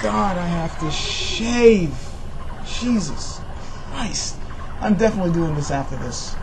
God, I have to shave. Jesus Christ. I'm definitely doing this after this.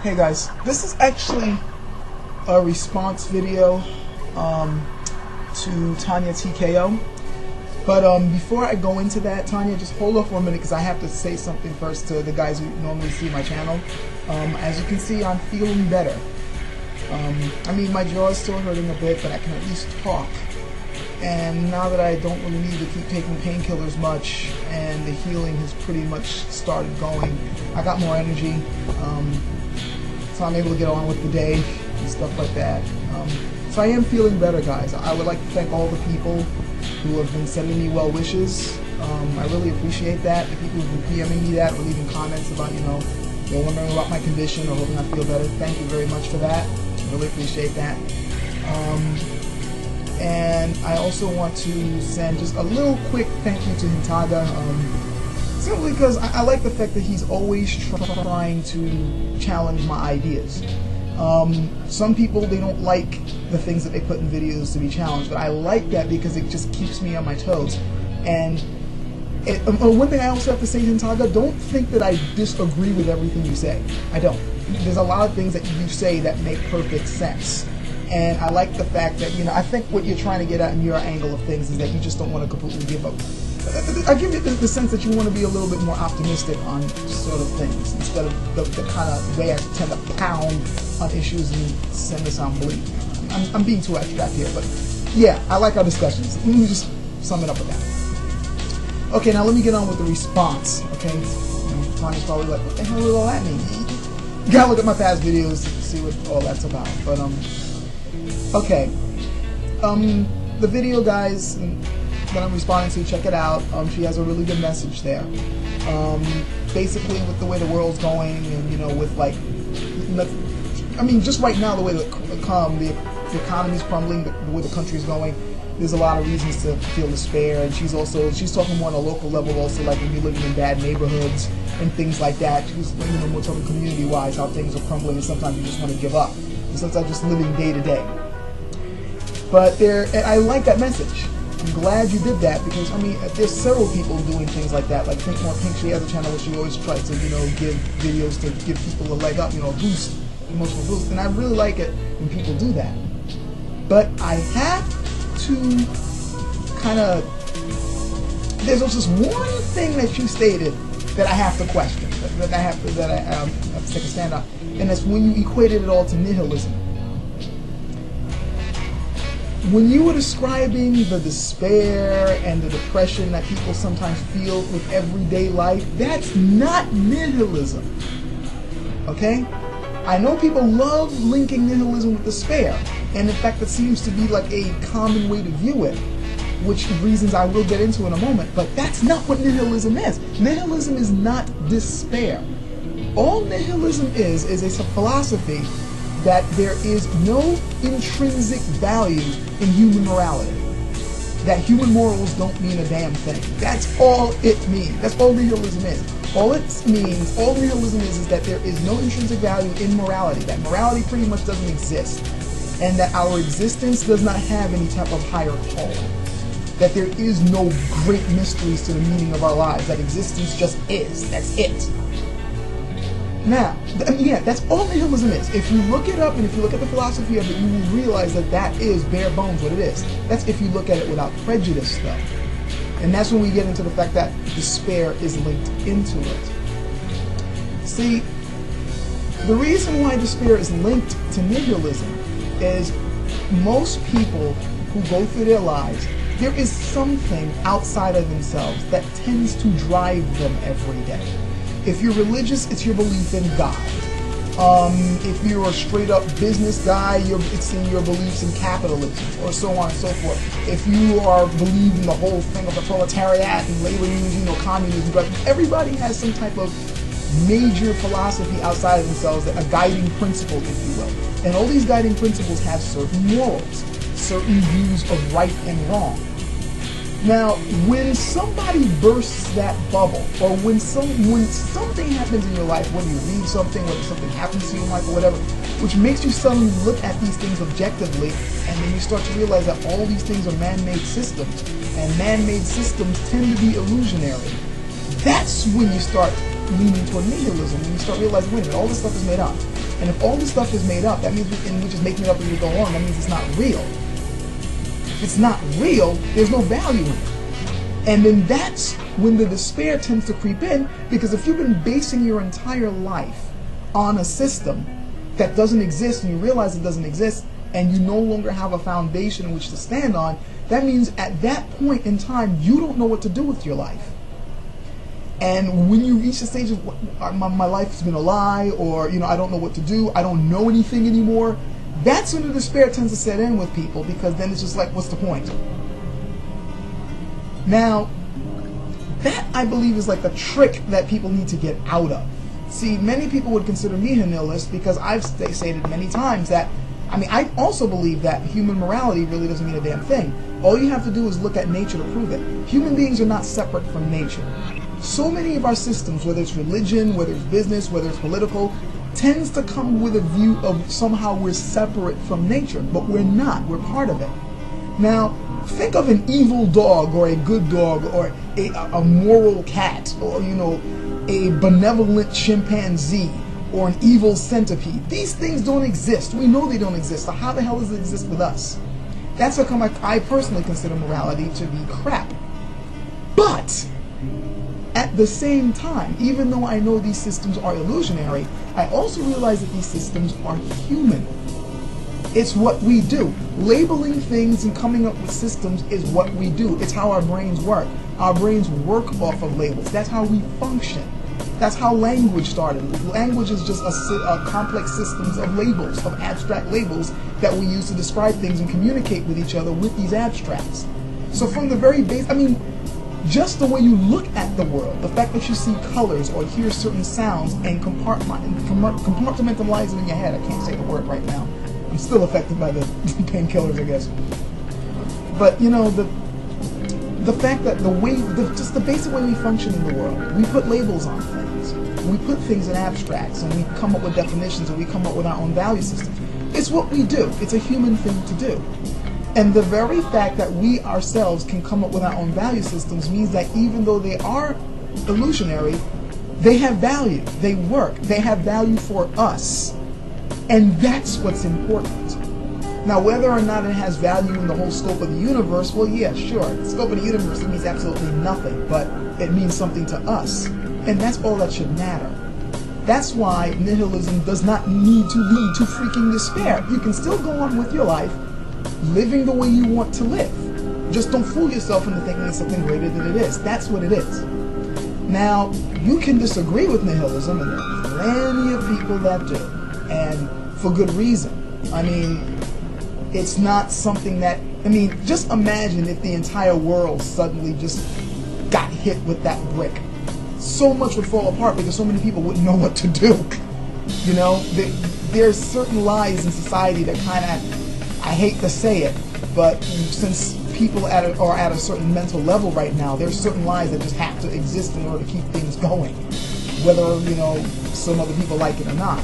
Hey guys, this is actually a response video to TonyaTKO. But before I go into that, Tonya, just hold off for a minute because I have to say something first to the guys who normally see my channel. As you can see, I'm feeling better. I mean, my jaw is still hurting a bit, but I can at least talk. And now that I don't really need to keep taking painkillers much, and the healing has pretty much started going, I got more energy, so I'm able to get on with the day and stuff like that. So I am feeling better, guys. I would like to thank all the people who have been sending me well wishes. I really appreciate that. The people who've been PMing me that or leaving comments about, they're wondering about my condition or hoping I feel better. Thank you very much for that. I really appreciate that. And I also want to send just a little quick thank you to Hintaga, simply because I like the fact that he's always trying to challenge my ideas. Some people, they don't like the things that they put in videos to be challenged, but I like that because it just keeps me on my toes. And one thing I also have to say, Hintaga, don't think that I disagree with everything you say. I don't. There's a lot of things that you say that make perfect sense. And I like the fact that, I think what you're trying to get at in your angle of things is that you just don't want to completely give up. I give you the sense that you want to be a little bit more optimistic on sort of things instead of the kind of way I tend to pound on issues and send us on bleak. I'm being too abstract here, but yeah, I like our discussions. Let me just sum it up with that. Okay, now let me get on with the response. Okay, Tonya's probably like, what the hell does all that mean? You gotta look at my past videos to see what all that's about. But okay, the video, guys, that I'm responding to, check it out. She has a really good message there. Basically, with the way the world's going, and with like, I mean, just right now, the way the economy's crumbling, the way the country's going, there's a lot of reasons to feel despair. And she's talking more on a local level, also like when you're living in bad neighborhoods and things like that. She's more talking community-wise, how things are crumbling, and sometimes you just want to give up. And sometimes just living day to day. But and I like that message. I'm glad you did that because, I mean, there's several people doing things like that. Like Think More Pink, she has a channel where she always tries to, give videos to give people a leg up, a boost, emotional boost. And I really like it when people do that. But I have to kind of, there's just one thing that you stated that I have to question, that I have to take a stand on. And that's when you equated it all to nihilism. When you were describing the despair and the depression that people sometimes feel with everyday life, that's not nihilism, okay? I know people love linking nihilism with despair, and in fact, it seems to be like a common way to view it, which reasons I will get into in a moment, but that's not what nihilism is. Nihilism is not despair. All nihilism is a philosophy that there is no intrinsic value in human morality. That human morals don't mean a damn thing. That's all it means. That's all nihilism is. All it means, all nihilism is that there is no intrinsic value in morality. That morality pretty much doesn't exist. And that our existence does not have any type of higher calling. That there is no great mysteries to the meaning of our lives. That existence just is. That's it. Now, yeah, that's all nihilism is. If you look it up and if you look at the philosophy of it, you will realize that that is bare bones what it is. That's if you look at it without prejudice, though. And that's when we get into the fact that despair is linked into it. See, the reason why despair is linked to nihilism is most people who go through their lives, there is something outside of themselves that tends to drive them every day. If you're religious, it's your belief in God. If you're a straight up business guy, it's in your beliefs in capitalism, or so on and so forth. If you are believing the whole thing of the proletariat and labor union or communism, but everybody has some type of major philosophy outside of themselves, that a guiding principle, if you will. And all these guiding principles have certain morals, certain views of right and wrong. Now, when somebody bursts that bubble, or when something happens in your life, whether you read something, whether something happens to you in life or whatever, which makes you suddenly look at these things objectively, and then you start to realize that all these things are man-made systems, and man-made systems tend to be illusionary. That's when you start leaning toward nihilism, when you start realizing, wait a minute, all this stuff is made up. And if all this stuff is made up, that means we're just making it up as we go along. That means it's not real. If it's not real, there's no value in it. And then that's when the despair tends to creep in, because if you've been basing your entire life on a system that doesn't exist, and you realize it doesn't exist, and you no longer have a foundation in which to stand on, that means at that point in time, you don't know what to do with your life. And when you reach the stage of my life has been a lie, or I don't know what to do, I don't know anything anymore, that's when the despair tends to set in with people, because then it's just like, what's the point? Now, that I believe is like the trick that people need to get out of. See, many people would consider me a nihilist because I've stated many times that, I also believe that human morality really doesn't mean a damn thing. All you have to do is look at nature to prove it. Human beings are not separate from nature. So many of our systems, whether it's religion, whether it's business, whether it's political, tends to come with a view of somehow we're separate from nature, but we're not. We're part of it. Now, think of an evil dog or a good dog or a moral cat or, a benevolent chimpanzee or an evil centipede. These things don't exist. We know they don't exist. So how the hell does it exist with us? That's how come I personally consider morality to be crap. But at the same time, even though I know these systems are illusionary, I also realize that these systems are human. It's what we do. Labeling things and coming up with systems is what we do. It's how our brains work. Our brains work off of labels. That's how we function. That's how language started. Language is just a complex systems of labels, of abstract labels that we use to describe things and communicate with each other with these abstracts. So from the very base, just the way you look at the world, the fact that you see colors or hear certain sounds and compartmentalize it in your head. I can't say the word right now. I'm still affected by the painkillers, I guess. But the fact that just the basic way we function in the world, we put labels on things. We put things in abstracts, and we come up with definitions, and we come up with our own value systems. It's what we do. It's a human thing to do. And the very fact that we ourselves can come up with our own value systems means that even though they are illusionary, they have value. They work. They have value for us. And that's what's important. Now, whether or not it has value in the whole scope of the universe, well, yeah, sure. The scope of the universe, it means absolutely nothing, but it means something to us. And that's all that should matter. That's why nihilism does not need to lead to freaking despair. You can still go on with your life, living the way you want to live. Just don't fool yourself into thinking it's something greater than it is. That's what it is. Now, you can disagree with nihilism, and there are plenty of people that do. And for good reason. It's not something that, just imagine if the entire world suddenly just got hit with that brick. So much would fall apart because so many people wouldn't know what to do. There's certain lies in society that kind of, I hate to say it, but since people are at a certain mental level right now, there's certain lies that just have to exist in order to keep things going, whether, some other people like it or not.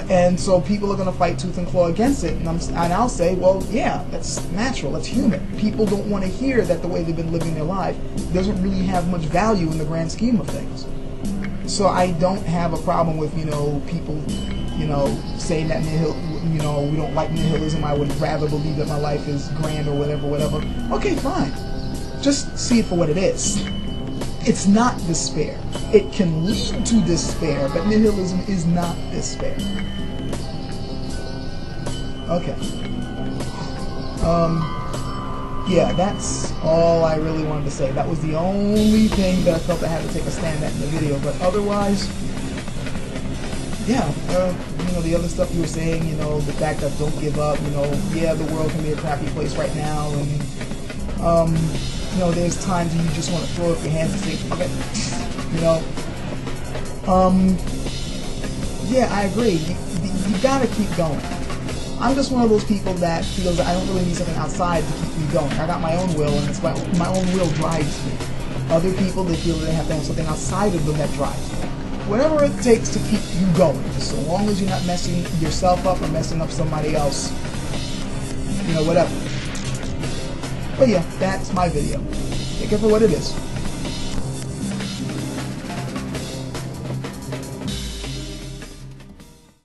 And so people are going to fight tooth and claw against it, and I'll say, well, yeah, that's natural, that's human. People don't want to hear that the way they've been living their life doesn't really have much value in the grand scheme of things. So I don't have a problem with, people, saying that we don't like nihilism. I would rather believe that my life is grand or whatever. Okay, fine. Just see it for what it is. It's not despair. It can lead to despair, but nihilism is not despair. Okay. Yeah, that's all I really wanted to say. That was the only thing that I felt I had to take a stand at in the video, but otherwise, yeah, the other stuff you were saying, the fact that don't give up, yeah, the world can be a crappy place right now, and, there's times when you just want to throw up your hands and say, fuck it, yeah, I agree. You gotta keep going. I'm just one of those people that feels that I don't really need something outside to keep me going. I got my own will, and it's my own will drives me. Other people, they feel that they have to have something outside of them that drives them. Whatever it takes to keep you going, so long as you're not messing yourself up or messing up somebody else, whatever. But yeah, that's my video. Take it for what it is.